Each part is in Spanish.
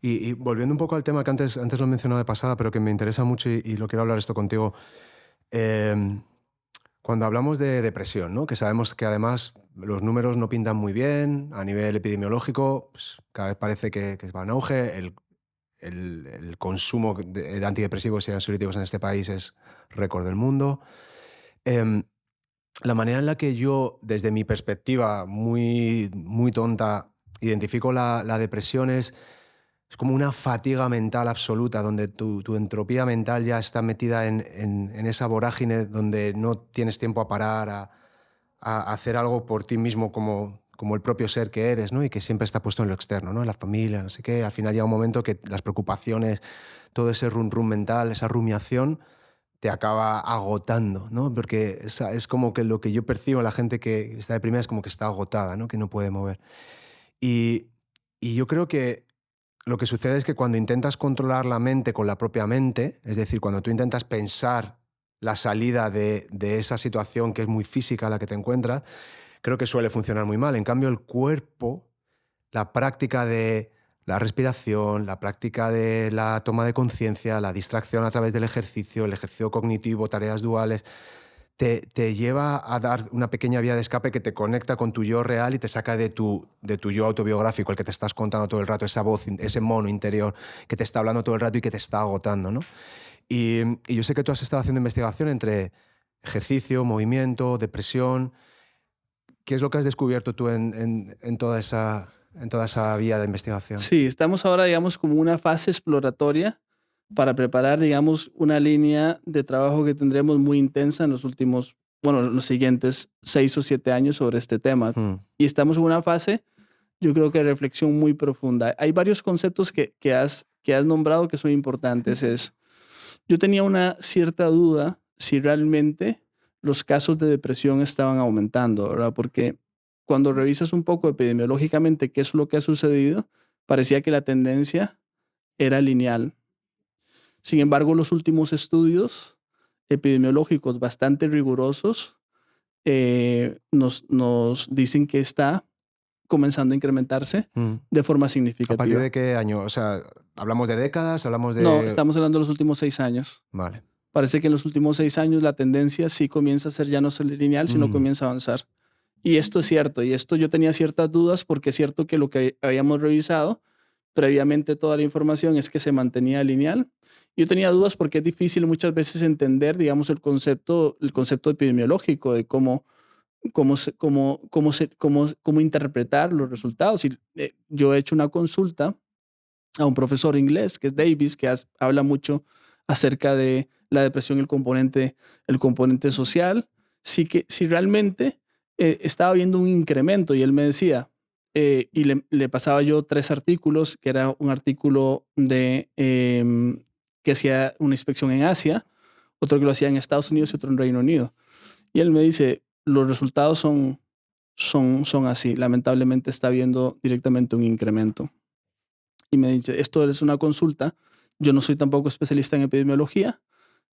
Y volviendo un poco al tema que antes lo he mencionado de pasada, pero que me interesa mucho y lo quiero hablar esto contigo. em, Cuando hablamos de depresión, ¿no? Que sabemos que además los números no pintan muy bien a nivel epidemiológico, pues cada vez parece que va en auge. El consumo de antidepresivos y ansiolíticos en este país es récord del mundo. Em, la manera en la que yo, desde mi perspectiva muy, muy tonta, identifico la depresión es como una fatiga mental absoluta, donde tu entropía mental ya está metida en esa vorágine donde no tienes tiempo a parar, a hacer algo por ti mismo como el propio ser que eres, ¿no? Y que siempre está puesto en lo externo, ¿no? En la familia, no sé qué. Al final llega un momento que las preocupaciones, todo ese rum mental, esa rumiación, te acaba agotando, ¿no? Porque es como que lo que yo percibo en la gente que está deprimida es como que está agotada, ¿no? Que no puede mover. Y, y yo creo que lo que sucede es que cuando intentas controlar la mente con la propia mente, es decir, cuando tú intentas pensar la salida de esa situación que es muy física a la que te encuentras, creo que suele funcionar muy mal. En cambio, el cuerpo, la práctica de la respiración, la práctica de la toma de conciencia, la distracción a través del ejercicio, el ejercicio cognitivo, tareas duales, te lleva a dar una pequeña vía de escape que te conecta con tu yo real y te saca de tu yo autobiográfico, el que te estás contando todo el rato, esa voz, ese mono interior que te está hablando todo el rato y que te está agotando, ¿no? Y yo sé que tú has estado haciendo investigación entre ejercicio, movimiento, depresión. ¿Qué es lo que has descubierto tú en toda esa vía de investigación? Sí, estamos ahora, digamos, como una fase exploratoria para preparar, digamos, una línea de trabajo que tendremos muy intensa en los últimos, bueno, los siguientes 6 o 7 años sobre este tema. Mm, Y estamos en una fase, yo creo que de reflexión muy profunda. Hay varios conceptos que has nombrado que son importantes. Yo tenía una cierta duda si realmente los casos de depresión estaban aumentando, ¿verdad? Porque cuando revisas un poco epidemiológicamente qué es lo que ha sucedido, parecía que la tendencia era lineal. Sin embargo, los últimos estudios epidemiológicos bastante rigurosos nos dicen que está comenzando a incrementarse mm. de forma ¿A partir de significativa. qué año? O sea, ¿hablamos de décadas? ¿Hablamos No, de...? estamos hablando de los últimos 6 años. Vale. Parece que en los últimos 6 años la tendencia sí comienza a ser ya no ser lineal, sino Mm, comienza a avanzar. Y esto es cierto, y esto yo tenía ciertas dudas porque es cierto que lo que habíamos revisado previamente toda la información es que se mantenía lineal. Yo tenía dudas porque es difícil muchas veces entender, digamos, el concepto epidemiológico de cómo interpretar los resultados. Y yo he hecho una consulta a un profesor inglés que es Davis, que habla mucho acerca de la depresión y el componente social, sí que si realmente estaba viendo un incremento y él me decía, y le pasaba yo 3 artículos, que era un artículo que hacía una inspección en Asia, otro que lo hacía en Estados Unidos y otro en Reino Unido. Y él me dice, los resultados son así, lamentablemente está habiendo directamente un incremento. Y me dice, esto es una consulta, yo no soy tampoco especialista en epidemiología,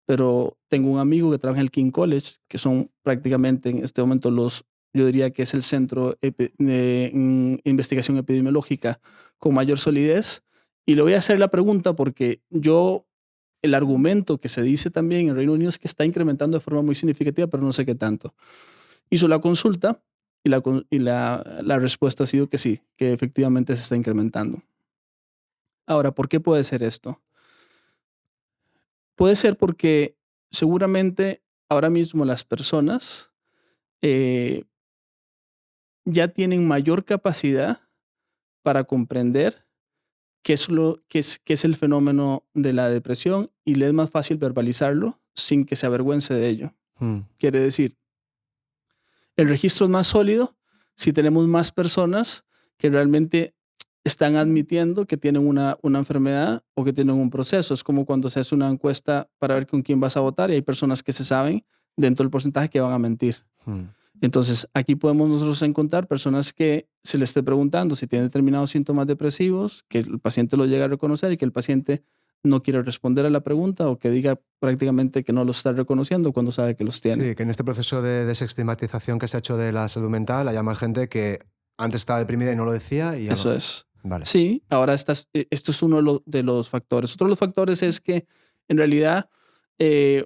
pero tengo un amigo que trabaja en el King College, que son prácticamente en este momento yo diría que es el centro de investigación epidemiológica con mayor solidez. Y le voy a hacer la pregunta porque el argumento que se dice también en Reino Unido es que está incrementando de forma muy significativa, pero no sé qué tanto. Hizo la consulta y la respuesta ha sido que sí, que efectivamente se está incrementando. Ahora, ¿por qué puede ser esto? Puede ser porque seguramente ahora mismo las personas eh, ya tienen mayor capacidad para comprender qué es el fenómeno de la depresión y le es más fácil verbalizarlo sin que se avergüence de ello. mm. Quiere decir, el registro es más sólido si tenemos más personas que realmente están admitiendo que tienen una enfermedad o que tienen un proceso. Es como cuando se hace una encuesta para ver con quién vas a votar y hay personas que se saben dentro del porcentaje que van a mentir. Mm. Entonces, aquí podemos nosotros encontrar personas que se le esté preguntando si tienen determinados síntomas depresivos, que el paciente lo llega a reconocer y que el paciente no quiere responder a la pregunta o que diga prácticamente que no lo está reconociendo cuando sabe que los tiene. Sí, que en este proceso de desestigmatización que se ha hecho de la salud mental hay más gente que antes estaba deprimida y no lo decía y ya Eso lo... es. Vale. Sí, ahora esto es uno de los factores. Otro de los factores es que en realidad eh,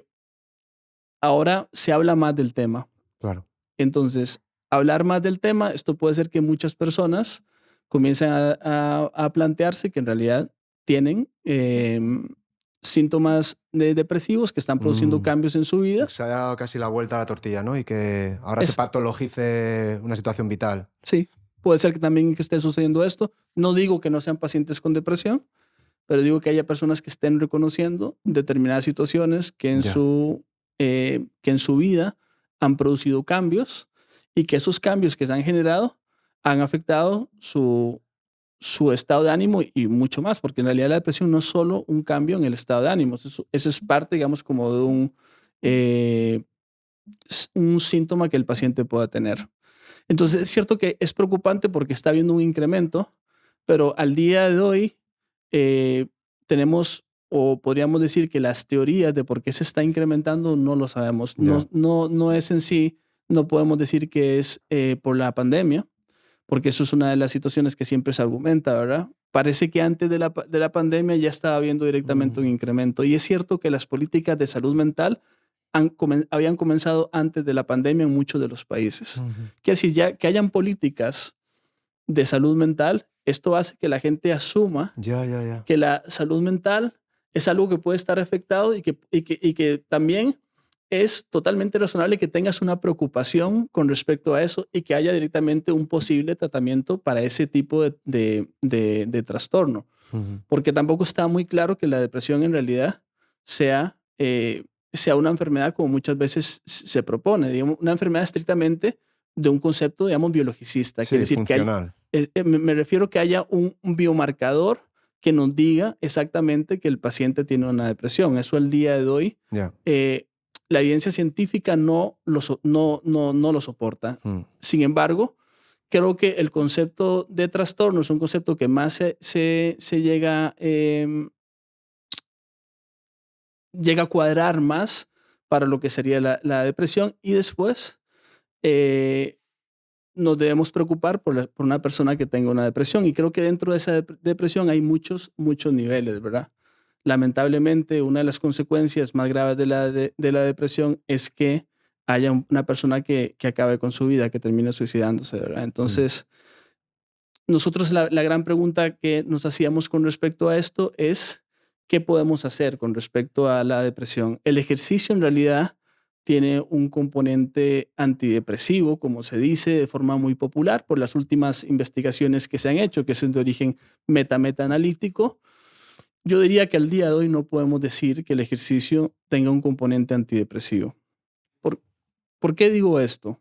ahora se habla más del tema. Claro. Entonces, hablar más del tema, esto puede ser que muchas personas comiencen a plantearse que en realidad tienen síntomas depresivos que están produciendo Mm, cambios en su vida. que se ha dado casi la vuelta a la tortilla, ¿no? Y que ahora se Es, patologice una situación vital. sí, puede ser que también que esté sucediendo esto. No digo que no sean pacientes con depresión, pero digo que haya personas que estén reconociendo determinadas situaciones Ya. que en su vida han producido cambios y que esos cambios que se han generado han afectado su estado de ánimo y mucho más, porque en realidad la depresión no es solo un cambio en el estado de ánimo, eso es parte, digamos, como de eh, un síntoma que el paciente pueda tener. Entonces, es cierto que es preocupante porque está habiendo un incremento, pero al día de hoy eh, tenemos, o podríamos decir que las teorías de por qué se está incrementando no lo sabemos. No, Ya. no es en sí, no podemos decir que es por la pandemia, porque eso es una de las situaciones que siempre se argumenta, ¿verdad? Parece que antes de la pandemia ya estaba habiendo directamente un Mm, incremento. Y es cierto que las políticas de salud mental habían comenzado antes de la pandemia en muchos de los países. ujú. Quiere decir, ya que hayan políticas de salud mental, esto hace que la gente asuma Ya, ya, ya. que la salud mental es algo que puede estar afectado y que también es totalmente razonable que tengas una preocupación con respecto a eso y que haya directamente un posible tratamiento para ese tipo de trastorno. Ujú. Porque tampoco está muy claro que la depresión en realidad sea una enfermedad como muchas veces se propone, digamos, una enfermedad estrictamente de un concepto, digamos, biologicista. Quiere Sí, decir que hay, funcional. me refiero que haya un biomarcador que nos diga exactamente que el paciente tiene una depresión. Eso al día de hoy, Ya. eh, la evidencia científica no lo soporta. Mm. Sin embargo, creo que el concepto de trastorno es un concepto que más se llega a cuadrar más para lo que sería la depresión y después eh, nos debemos preocupar por una persona que tenga una depresión. Y creo que dentro de esa depresión hay muchos niveles, ¿verdad? Lamentablemente, una de las consecuencias más graves de la depresión es que haya una persona que acabe con su vida, que termine suicidándose, ¿verdad? Mm. Entonces, nosotros la gran pregunta que nos hacíamos con respecto a esto es, ¿qué podemos hacer con respecto a la depresión? El ejercicio en realidad tiene un componente antidepresivo, como se dice de forma muy popular por las últimas investigaciones que se han hecho, que son de origen meta-analítico. Yo diría que al día de hoy no podemos decir que el ejercicio tenga un componente antidepresivo. ¿Por, ¿por qué digo esto?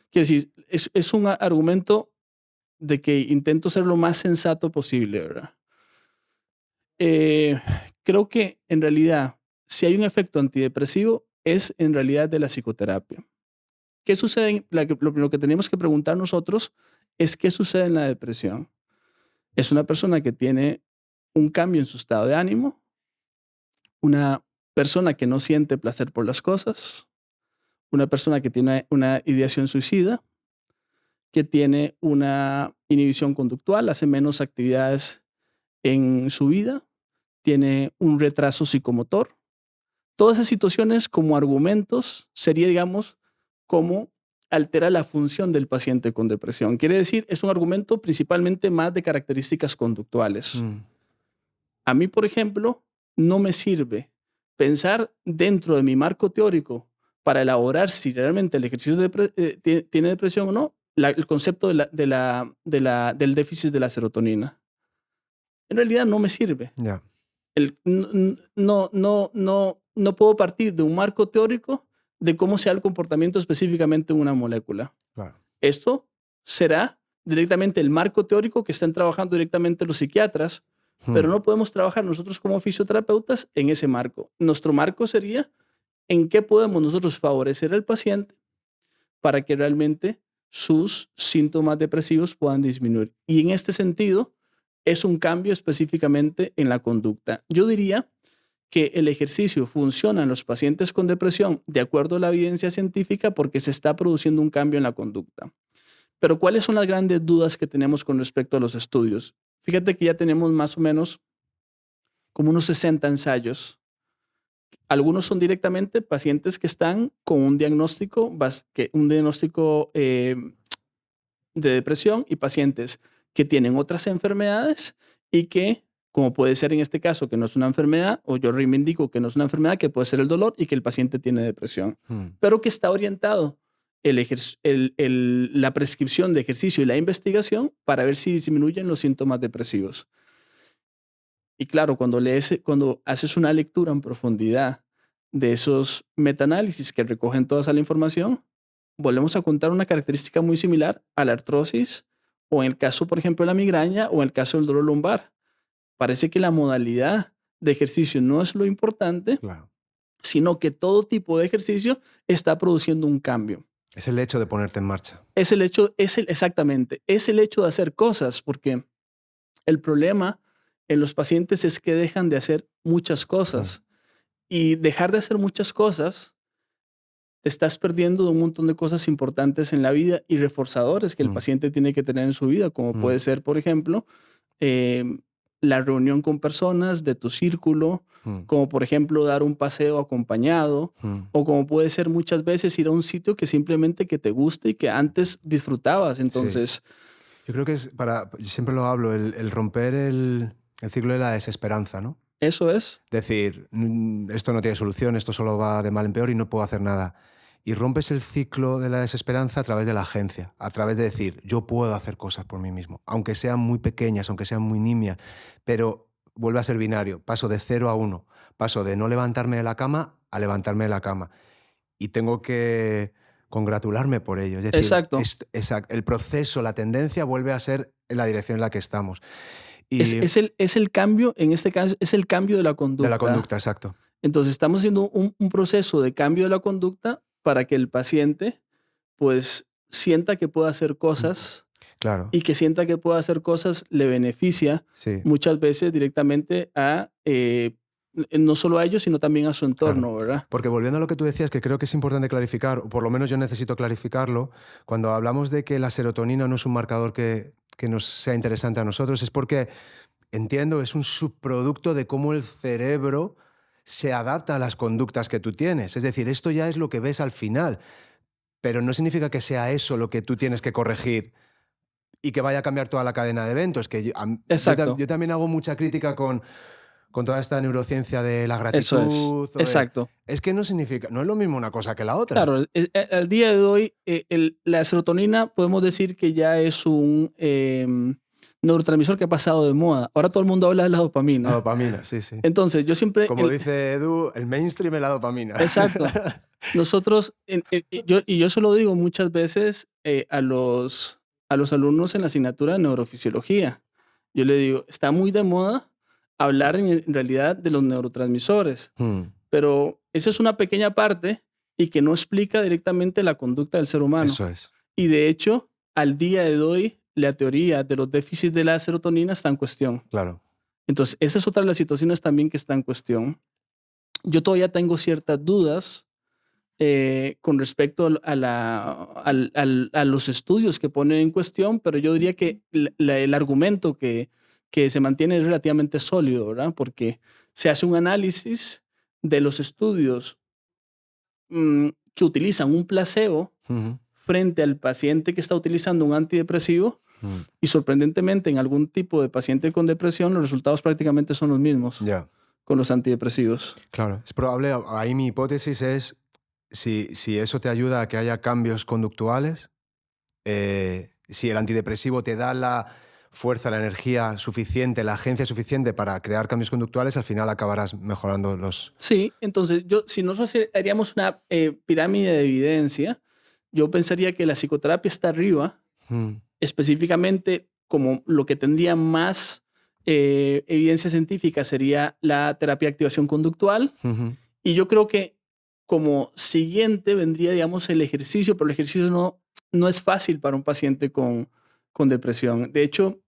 Quiere decir, es un argumento de que intento ser lo más sensato posible, ¿verdad? Eh, Creo que en realidad, si hay un efecto antidepresivo, es en realidad de la psicoterapia. ¿Qué sucede? Lo que tenemos que preguntar nosotros es qué sucede en la depresión. Es una persona que tiene un cambio en su estado de ánimo, una persona que no siente placer por las cosas, una persona que tiene una ideación suicida, que tiene una inhibición conductual, hace menos actividades en su vida, tiene un retraso psicomotor. Todas esas situaciones como argumentos sería, digamos, cómo altera la función del paciente con depresión. Quiere decir, es un argumento principalmente más de características conductuales. Mm. A mí, por ejemplo, no me sirve pensar dentro de mi marco teórico para elaborar si realmente el ejercicio tiene depresión o no, el concepto del déficit de la serotonina. En realidad no me sirve. Ya. No puedo partir de un marco teórico de cómo sea el comportamiento específicamente en una molécula. Claro. Esto será directamente el marco teórico que están trabajando directamente los psiquiatras, pero Mm. no podemos trabajar nosotros como fisioterapeutas en ese marco. Nuestro marco sería en qué podemos nosotros favorecer al paciente para que realmente sus síntomas depresivos puedan disminuir. Y en este sentido, es un cambio específicamente en la conducta. Yo diría que el ejercicio funciona en los pacientes con depresión de acuerdo a la evidencia científica porque se está produciendo un cambio en la conducta. Pero ¿cuáles son las grandes dudas que tenemos con respecto a los estudios? Fíjate que ya tenemos más o menos como unos 60 ensayos. Algunos son directamente pacientes que están con un diagnóstico, de depresión, y pacientes que tienen otras enfermedades y que, como puede ser en este caso, que no es una enfermedad, o yo reivindico que no es una enfermedad, que puede ser el dolor y que el paciente tiene depresión, pero que está orientado la prescripción de ejercicio y la investigación para ver si disminuyen los síntomas depresivos. Y claro, cuando haces una lectura en profundidad de esos metaanálisis que recogen toda esa información, volvemos a contar una característica muy similar a la artrosis, o en el caso, por ejemplo, de la migraña, o en el caso del dolor lumbar. Parece que la modalidad de ejercicio no es lo importante, Claro. sino que todo tipo de ejercicio está produciendo un cambio. Es el hecho de ponerte en marcha. Exactamente, es el hecho de hacer cosas, porque el problema en los pacientes es que dejan de hacer muchas cosas, y dejar de hacer muchas cosas, te estás perdiendo de un montón de cosas importantes en la vida y reforzadores que el paciente tiene que tener en su vida, como puede ser, por ejemplo, la reunión con personas de tu círculo, como por ejemplo dar un paseo acompañado, o como puede ser muchas veces ir a un sitio que simplemente que te guste y que antes disfrutabas. Entonces, yo creo que yo siempre lo hablo, el romper el ciclo de la desesperanza, ¿no? eso es. Decir, esto no tiene solución, esto solo va de mal en peor y no puedo hacer nada. Y rompes el ciclo de la desesperanza a través de la agencia, a través de decir, yo puedo hacer cosas por mí mismo, aunque sean muy pequeñas, aunque sean muy nimias, pero vuelve a ser binario, paso de 0 a 1, paso de no levantarme de la cama a levantarme de la cama. Y tengo que congratularme por ello. Es decir, Exacto. El proceso, la tendencia vuelve a ser en la dirección en la que estamos. Y Es el cambio, en este caso, es el cambio de la conducta. de la conducta, exacto. Entonces, estamos haciendo un proceso de cambio de la conducta para que el paciente, pues, sienta que puede hacer cosas, Claro. y que sienta que puede hacer cosas le beneficia Sí. muchas veces directamente no solo a ellos, sino también a su entorno, ¿verdad? Porque volviendo a lo que tú decías, que creo que es importante clarificar, o por lo menos yo necesito clarificarlo, cuando hablamos de que la serotonina no es un marcador que nos sea interesante a nosotros, es porque, entiendo, es un subproducto de cómo el cerebro se adapta a las conductas que tú tienes. Es decir, esto ya es lo que ves al final, pero no significa que sea eso lo que tú tienes que corregir y que vaya a cambiar toda la cadena de eventos. Que Exacto. yo también hago mucha crítica con toda esta neurociencia de la Eso es. gratitud. Exacto. Es que no significa, no es lo mismo una cosa que la otra. Claro, al día de hoy, la serotonina podemos decir que ya es un neurotransmisor que ha pasado de moda. Ahora todo el mundo habla de la dopamina. La dopamina, sí, sí. Entonces, yo siempre... Como dice Edu, el mainstream es la dopamina. Exacto. Nosotros, yo se lo digo muchas veces a los alumnos en la asignatura de neurofisiología. Yo le digo, está muy de moda hablar en realidad de los neurotransmisores, pero esa es una pequeña parte y que no explica directamente la conducta del ser humano. Eso es. Y de hecho, al día de hoy, la teoría de los déficits de la serotonina está en cuestión. Claro. Entonces, esa es otra de las situaciones también que está en cuestión. Yo todavía tengo ciertas dudas con respecto a los estudios que ponen en cuestión, pero yo diría que el argumento que se mantiene es relativamente sólido, ¿verdad? Porque se hace un análisis de los estudios que utilizan un placebo frente al paciente que está utilizando un antidepresivo, y sorprendentemente en algún tipo de paciente con depresión los resultados prácticamente son los mismos con los antidepresivos. Claro, es probable, ahí mi hipótesis es, si eso te ayuda a que haya cambios conductuales, si el antidepresivo te da la fuerza, la energía suficiente, la agencia suficiente para crear cambios conductuales, al final acabarás mejorando los... Sí, entonces si nosotros haríamos una pirámide de evidencia, yo pensaría que la psicoterapia está arriba, específicamente como lo que tendría más evidencia científica sería la terapia de activación conductual, y yo creo que como siguiente vendría, digamos, el ejercicio, pero el ejercicio no es fácil para un paciente con depresión. De hecho,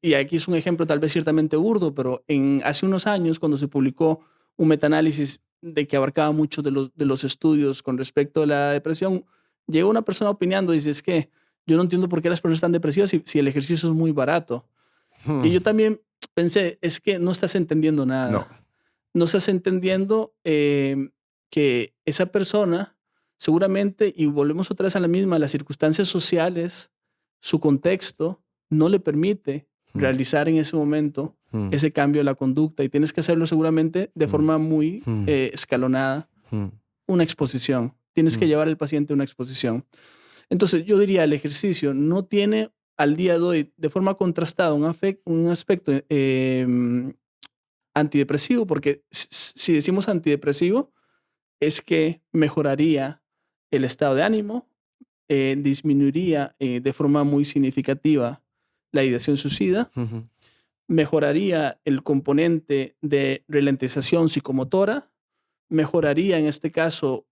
y aquí es un ejemplo tal vez ciertamente burdo, pero hace unos años, cuando se publicó un metaanálisis de que abarcaba muchos de los estudios con respecto a la depresión, llegó una persona opinando y dice, es que yo no entiendo por qué las personas están depresivas si el ejercicio es muy barato. Y yo también pensé, es que no estás entendiendo nada. No. No estás entendiendo que esa persona seguramente, y volvemos otra vez a la misma, las circunstancias sociales, su contexto, no le permite realizar en ese momento ese cambio de la conducta y tienes que hacerlo seguramente de forma muy escalonada. Una exposición. Tienes que llevar al paciente a una exposición. Entonces, yo diría, el ejercicio no tiene al día de hoy, de forma contrastada, un aspecto antidepresivo, porque si decimos antidepresivo, es que mejoraría el estado de ánimo, disminuiría de forma muy significativa la ideación suicida, mejoraría el componente de ralentización psicomotora, mejoraría en este caso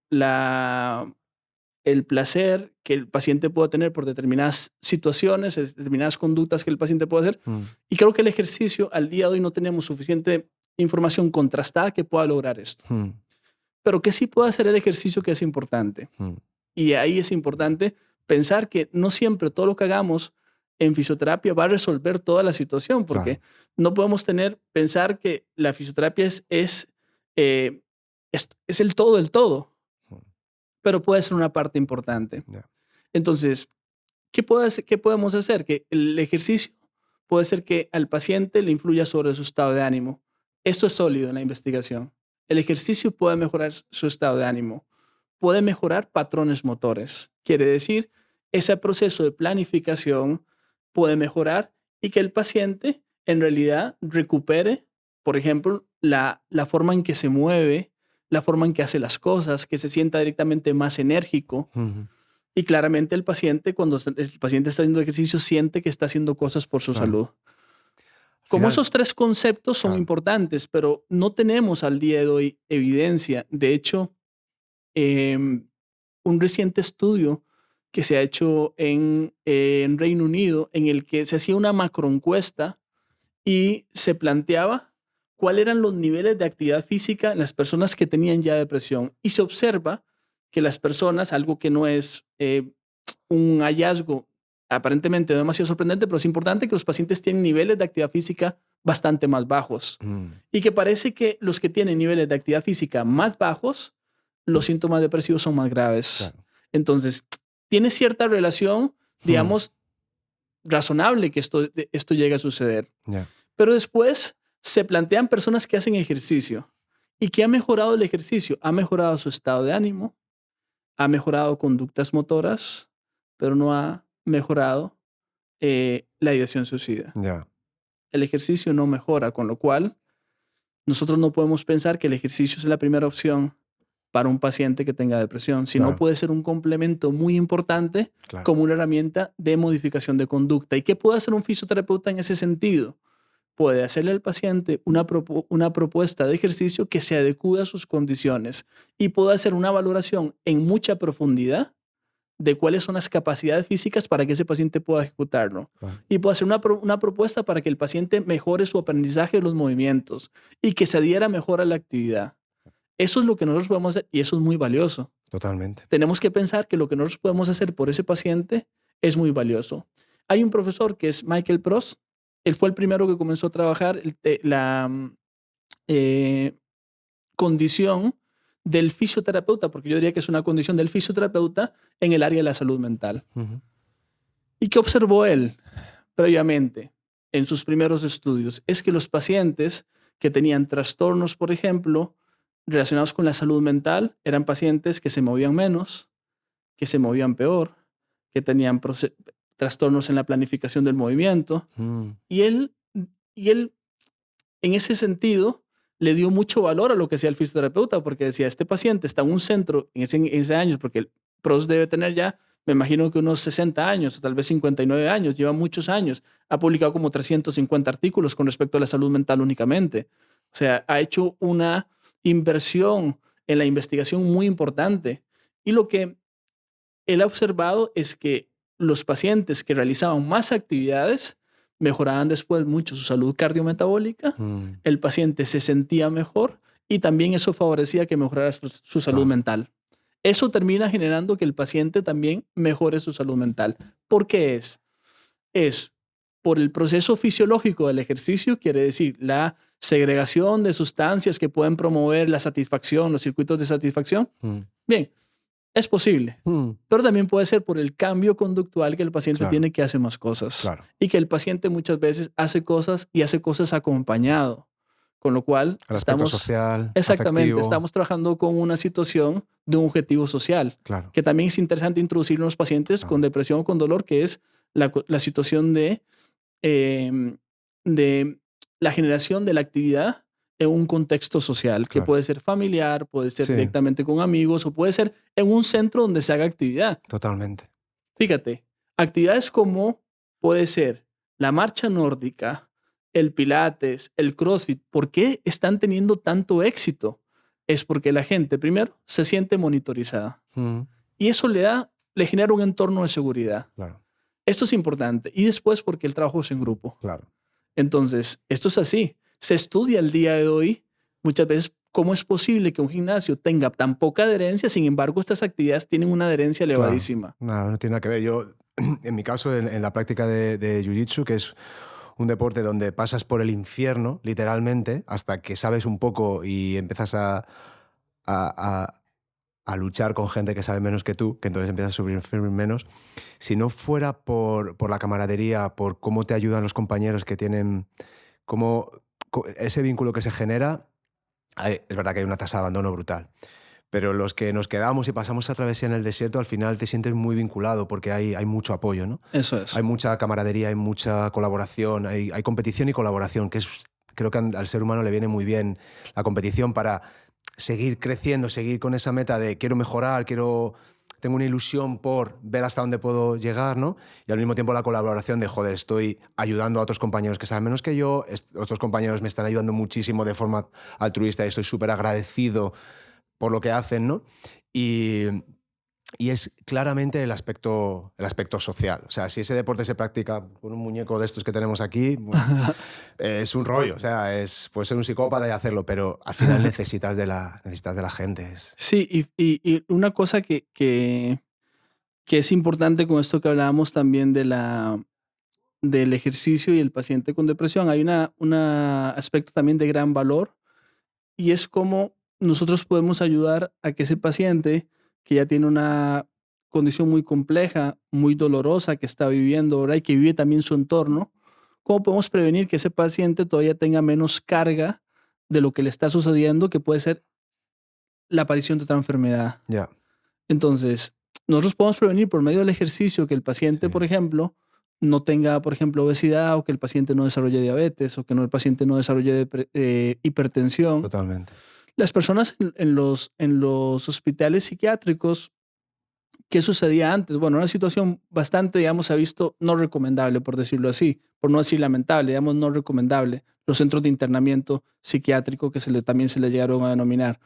el placer que el paciente pueda tener por determinadas situaciones, determinadas conductas que el paciente puede hacer. Y creo que el ejercicio al día de hoy no tenemos suficiente información contrastada que pueda lograr esto. Pero que sí puede hacer el ejercicio que es importante. Y ahí es importante pensar que no siempre todo lo que hagamos en fisioterapia va a resolver toda la situación, porque no podemos pensar que la fisioterapia es el todo del todo, pero puede ser una parte importante. Entonces, ¿qué podemos hacer? Que el ejercicio puede ser que al paciente le influya sobre su estado de ánimo. Esto es sólido en la investigación. El ejercicio puede mejorar su estado de ánimo, puede mejorar patrones motores. Quiere decir, ese proceso de planificación puede mejorar y que el paciente en realidad recupere, por ejemplo, la forma en que se mueve, la forma en que hace las cosas, que se sienta directamente más enérgico. Y claramente el paciente, cuando el paciente está haciendo ejercicio, siente que está haciendo cosas por su salud. Como esos tres conceptos son importantes, pero no tenemos al día de hoy evidencia. De hecho, un reciente estudio que se ha hecho en Reino Unido, en el que se hacía una macroencuesta y se planteaba cuáles eran los niveles de actividad física en las personas que tenían ya depresión. Y se observa que las personas, algo que no es un hallazgo aparentemente demasiado sorprendente, pero es importante, que los pacientes tienen niveles de actividad física bastante más bajos. Y que parece que los que tienen niveles de actividad física más bajos, los síntomas depresivos son más graves. Entonces, tiene cierta relación, digamos, razonable que esto llegue a suceder. Pero después se plantean personas que hacen ejercicio y que ha mejorado el ejercicio, ha mejorado su estado de ánimo, ha mejorado conductas motoras, pero no ha mejorado la ideación suicida. El ejercicio no mejora, con lo cual nosotros no podemos pensar que el ejercicio es la primera opción para un paciente que tenga depresión, sino puede ser un complemento muy importante como una herramienta de modificación de conducta. ¿Y qué puede hacer un fisioterapeuta en ese sentido? Puede hacerle al paciente una propuesta de ejercicio que se adecue a sus condiciones y puede hacer una valoración en mucha profundidad de cuáles son las capacidades físicas para que ese paciente pueda ejecutarlo. Y puede hacer una propuesta para que el paciente mejore su aprendizaje de los movimientos y que se adhiera mejor a la actividad. Eso es lo que nosotros podemos hacer y eso es muy valioso. Totalmente. Tenemos que pensar que lo que nosotros podemos hacer por ese paciente es muy valioso. Hay un profesor que es Michael Prost. Él fue el primero que comenzó a trabajar la condición del fisioterapeuta, porque yo diría que es una condición del fisioterapeuta en el área de la salud mental. ¿Y qué observó él previamente en sus primeros estudios? Es que los pacientes que tenían trastornos, por ejemplo, relacionados con la salud mental, eran pacientes que se movían menos, que se movían peor, que tenían trastornos en la planificación del movimiento. Y él, en ese sentido, le dio mucho valor a lo que hacía el fisioterapeuta, porque decía, este paciente está en un centro en ese años, porque el PROS debe tener ya, me imagino que unos 60 años, tal vez 59 años, lleva muchos años, ha publicado como 350 artículos con respecto a la salud mental únicamente. O sea, ha hecho una inversión en la investigación muy importante. Y lo que él ha observado es que los pacientes que realizaban más actividades mejoraban después mucho su salud cardiometabólica, el paciente se sentía mejor y también eso favorecía que mejorara su salud mental. Eso termina generando que el paciente también mejore su salud mental. ¿Por qué es? por el proceso fisiológico del ejercicio, quiere decir la segregación de sustancias que pueden promover la satisfacción, los circuitos de satisfacción. Bien, es posible, pero también puede ser por el cambio conductual que el paciente Claro, tiene, que hace más cosas claro. y que el paciente muchas veces hace cosas y hace cosas acompañado, con lo cual El aspecto estamos, social, exactamente, afectivo, estamos trabajando con una situación de un objetivo social, claro, que también es interesante introducir en los pacientes con totalmente. depresión o con dolor, que es la situación em, de la generación de la actividad en un contexto social, que Claro. puede ser familiar, puede ser Sí, directamente con amigos o puede ser en un centro donde se haga actividad. totalmente. Fíjate, actividades como puede ser la marcha nórdica, el pilates, el CrossFit. ¿Por qué están teniendo tanto éxito? Es porque la gente, primero, se siente monitorizada y eso le genera un entorno de seguridad. Claro, Esto es importante. Y después porque el trabajo es en grupo. claro. Entonces, esto es así. Se estudia el día de hoy muchas veces cómo es posible que un gimnasio tenga tan poca adherencia, sin embargo, estas actividades tienen una adherencia Claro, elevadísima. nada, no tiene nada que ver. Yo, en mi caso, en la práctica de Jiu-Jitsu, que es un deporte donde pasas por el infierno, literalmente, hasta que sabes un poco y empiezas a, a- a luchar con gente que sabe menos que tú, que entonces empiezas a sufrir menos. Si no fuera por la camaradería, por cómo te ayudan los compañeros que tienen, cómo, ese vínculo que se genera, es verdad que hay una tasa de abandono brutal. Pero los que nos quedamos y pasamos esa travesía en el desierto, al final te sientes muy vinculado porque hay mucho apoyo, ¿no? Eso Hay es. mucha camaradería, hay mucha colaboración, hay competición y colaboración, que creo que al ser humano le viene muy bien la competición para seguir creciendo, seguir con esa meta de quiero mejorar, tengo una ilusión por ver hasta dónde puedo llegar, ¿no? Y al mismo tiempo la colaboración de, joder, estoy ayudando a otros compañeros que saben menos que yo, otros compañeros me están ayudando muchísimo de forma altruista y estoy súper agradecido por lo que hacen, ¿no? Y, y es claramente el aspecto social. O sea, si ese deporte se practica con un muñeco de estos que tenemos aquí, es un rollo. O sea, puedes ser un psicópata y hacerlo, pero al final necesitas de la gente. Sí, y una cosa que es importante con esto que hablábamos también del ejercicio y el paciente con depresión, hay un aspecto también de gran valor y es cómo nosotros podemos ayudar a que ese paciente que ya tiene una condición muy compleja, muy dolorosa que está viviendo ahora y que vive también su entorno, cómo podemos prevenir que ese paciente todavía tenga menos carga de lo que le está sucediendo, que puede ser la aparición de otra enfermedad. Ya, Entonces, nosotros podemos prevenir por medio del ejercicio que el paciente, sí, por ejemplo, no tenga, por ejemplo, obesidad o que el paciente no desarrolle diabetes o que el paciente no desarrolle hipertensión. totalmente. Las personas en los hospitales psiquiátricos, ¿qué sucedía antes? Bueno, una situación bastante, digamos, se ha visto no recomendable, por decirlo así, por no decir lamentable, digamos, no recomendable. Los centros de internamiento psiquiátrico que también se le llegaron a denominar.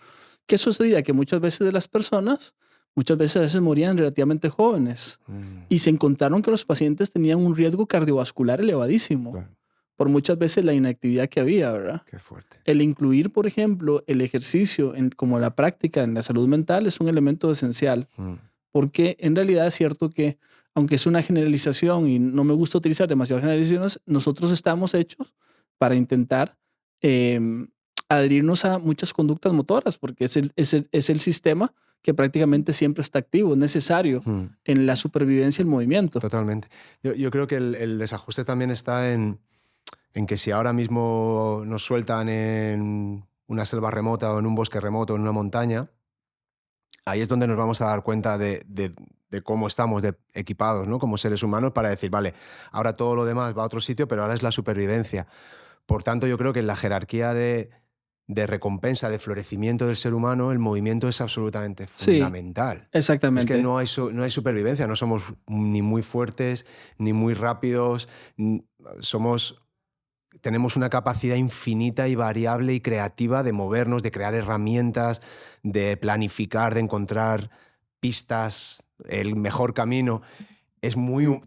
¿Qué sucedía? Que muchas veces de las personas, muchas veces a veces morían relativamente jóvenes Mm, y se encontraron que los pacientes tenían un riesgo cardiovascular elevadísimo claro, por muchas veces la inactividad que había, ¿verdad? qué fuerte. El incluir, por ejemplo, el ejercicio como la práctica en la salud mental es un elemento esencial, Mm, porque en realidad es cierto que, aunque es una generalización y no me gusta utilizar demasiadas generalizaciones, nosotros estamos hechos para intentar em, adherirnos a muchas conductas motoras, porque es el sistema que prácticamente siempre está activo, es necesario mm, en la supervivencia y el movimiento. totalmente. Yo creo que el desajuste también está en que si ahora mismo nos sueltan en una selva remota o en un bosque remoto, en una montaña, ahí es donde nos vamos a dar cuenta de cómo estamos equipados, ¿no? Como seres humanos para decir, vale, ahora todo lo demás va a otro sitio, pero ahora es la supervivencia. Por tanto, yo creo que en la jerarquía de recompensa, de florecimiento del ser humano, el movimiento es absolutamente Sí, fundamental. Es que exactamente. no hay supervivencia, no somos ni muy fuertes, ni muy rápidos, n- somos tenemos una capacidad infinita y variable y creativa de movernos, de crear herramientas, de planificar, de encontrar pistas, el mejor camino.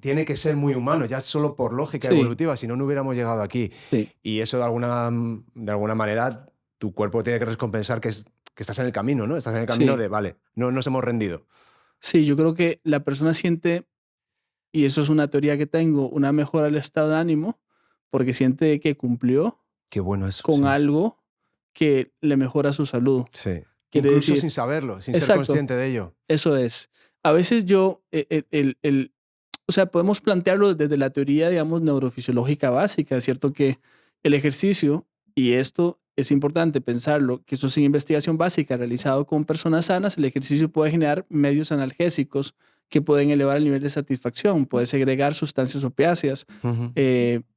Tiene que ser muy humano, ya solo por lógica Sí, evolutiva, si no, no hubiéramos llegado aquí. sí. Y eso de alguna manera tu cuerpo tiene que recompensar que estás en el camino, ¿no? Estás en el camino Sí, de, vale, no nos hemos rendido. sí, yo creo que la persona siente y eso es una teoría que tengo, una mejora del estado de ánimo porque siente que cumplió Qué bueno eso, con sí. algo que le mejora su salud. Sí. Quiere Incluso decir, sin saberlo, sin ser exacto, consciente de ello. eso es. A veces yo, o sea, podemos plantearlo desde la teoría, digamos, neurofisiológica básica. Es cierto que el ejercicio, y esto es importante pensarlo, que eso es investigación básica realizado con personas sanas, el ejercicio puede generar medios analgésicos que pueden elevar el nivel de satisfacción, puede segregar sustancias opiáceas, Ujú.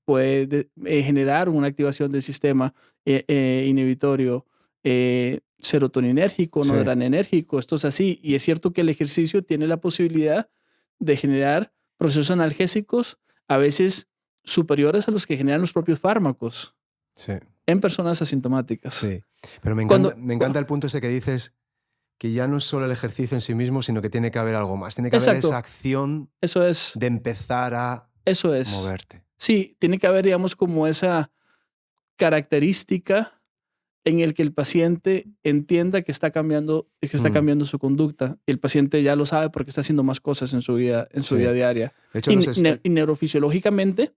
puede generar una activación del sistema inhibitorio serotoninérgico, Sí. noradrenérgico. Esto es así. Y es cierto que el ejercicio tiene la posibilidad de generar procesos analgésicos a veces superiores a los que generan los propios fármacos Sí. en personas asintomáticas. Sí. Pero me Cuando, encanta el punto ese que dices, que ya no es solo el ejercicio en sí mismo, sino que tiene que haber algo más. Tiene que haber esa exacto, acción eso es, de empezar a eso es. moverte. Sí, tiene que haber, digamos, como esa característica en el que el paciente entienda que está Mm. cambiando su conducta. El paciente ya lo sabe porque está haciendo más cosas en su Sí. vida diaria. De hecho, no sé, Y neurofisiológicamente,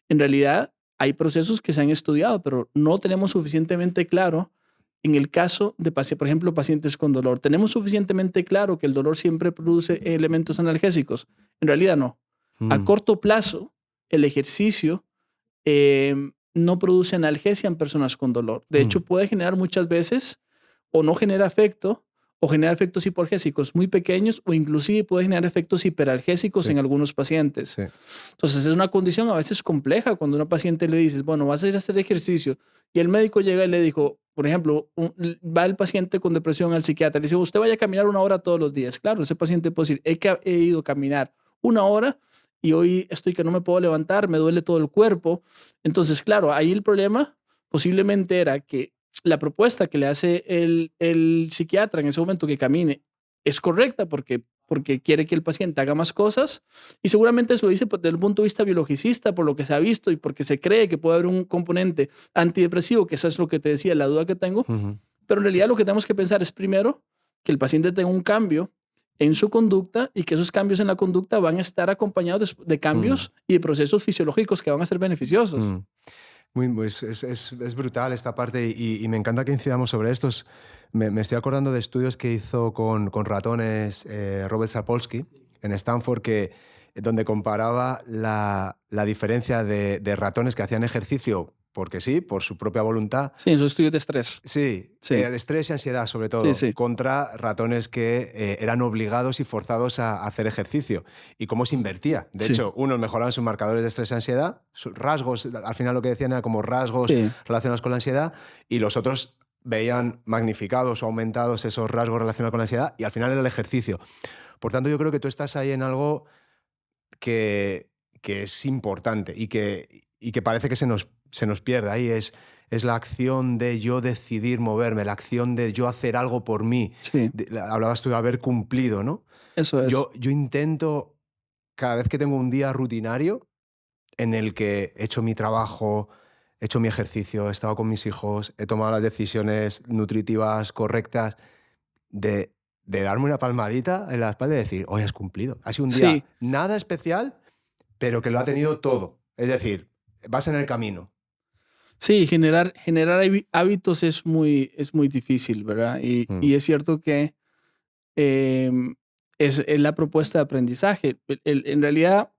en realidad, hay procesos que se han estudiado, pero no tenemos suficientemente claro en el caso de, por ejemplo, pacientes con dolor. Tenemos suficientemente claro que el dolor siempre produce elementos analgésicos. En realidad, no. A corto plazo, el ejercicio no produce analgesia en personas con dolor. De hecho, puede generar muchas veces o no genera efecto o genera efectos hipoalgésicos muy pequeños o inclusive puede generar efectos hiperalgésicos Sí. en algunos pacientes. Sí. Entonces es una condición a veces compleja cuando a una paciente le dices, bueno, vas a ir a hacer ejercicio y el médico llega y le dijo, por ejemplo, va el paciente con depresión al psiquiatra y le dice, usted vaya a caminar 1 hora todos los días. Claro, ese paciente puede decir, he ido a caminar 1 hora y hoy estoy que no me puedo levantar, me duele todo el cuerpo. Entonces, claro, ahí el problema posiblemente era que la propuesta que le hace el psiquiatra en ese momento que camine es correcta porque quiere que el paciente haga más cosas y seguramente eso lo dice desde el punto de vista biologicista, por lo que se ha visto y porque se cree que puede haber un componente antidepresivo, que eso es lo que te decía, la duda que tengo, Ujú. pero en realidad lo que tenemos que pensar es primero que el paciente tenga un cambio en su conducta y que esos cambios en la conducta van a estar acompañados de Mm. cambios y de procesos fisiológicos que van a ser beneficiosos. Mm. Es brutal esta parte y me encanta que incidamos sobre esto. Me estoy acordando de estudios que hizo con ratones Robert Sapolsky en Stanford, donde comparaba la diferencia de ratones que hacían ejercicio porque sí, por su propia voluntad. Sí, en sus estudios de estrés. Sí, Sí, de estrés y ansiedad sobre sí, todo, sí. contra ratones que eran obligados y forzados a hacer ejercicio. Y cómo se invertía. De Sí, hecho, unos mejoraban sus marcadores de estrés y ansiedad, sus rasgos, al final lo que decían era como rasgos sí. relacionados con la ansiedad, y los otros veían magnificados o aumentados esos rasgos relacionados con la ansiedad, y al final era el ejercicio. Por tanto, yo creo que tú estás ahí en algo que es importante y que parece que se nos pierde. Ahí es la acción de yo decidir moverme, la acción de yo hacer algo por mí. Sí, Hablabas tú de haber cumplido, ¿no? eso es. Yo intento, cada vez que tengo un día rutinario en el que he hecho mi trabajo, he hecho mi ejercicio, he estado con mis hijos, he tomado las decisiones nutritivas correctas, de darme una palmadita en la espalda y decir, hoy has cumplido. Ha sido un día Sí, nada especial, pero que lo ha tenido todo. Es decir, vas en el camino. sí, generar hábitos es muy difícil, ¿verdad? Mm. Y es cierto que em, es la propuesta de aprendizaje. En realidad,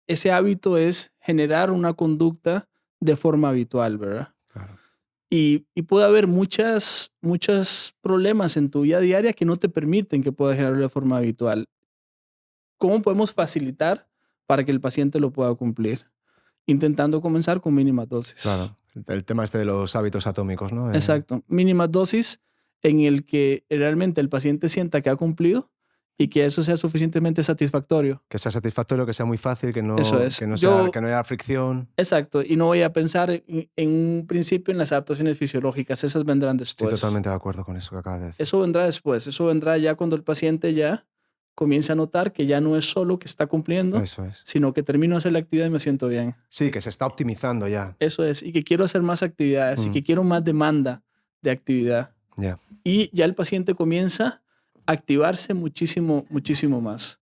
ese hábito es generar una conducta de forma habitual, ¿verdad? Claro. Y puede haber muchos problemas en tu vida diaria que no te permiten que puedas generarlo de forma habitual. ¿Cómo podemos facilitar para que el paciente lo pueda cumplir? Intentando comenzar con mínimas dosis. Claro. El tema este de los hábitos atómicos, ¿no? Exacto, mínimas dosis en el que realmente el paciente sienta que ha cumplido y que eso sea suficientemente satisfactorio. Que sea satisfactorio, que sea muy fácil, que Eso no, es. que no, sea, Yo que no haya fricción. exacto, y no voy a pensar en un principio en las adaptaciones fisiológicas, esas vendrán Estoy después. totalmente de acuerdo con eso que acabas de decir. Eso vendrá después, eso vendrá ya cuando el paciente ya comience a notar que ya no es solo que está cumpliendo, Eso es. sino que termino de hacer la actividad y me siento bien. Sí, que se está optimizando ya. Eso es, y que quiero hacer más actividades y Mm. que quiero más demanda de actividad. Ya. Y ya el paciente comienza a activarse muchísimo, muchísimo más.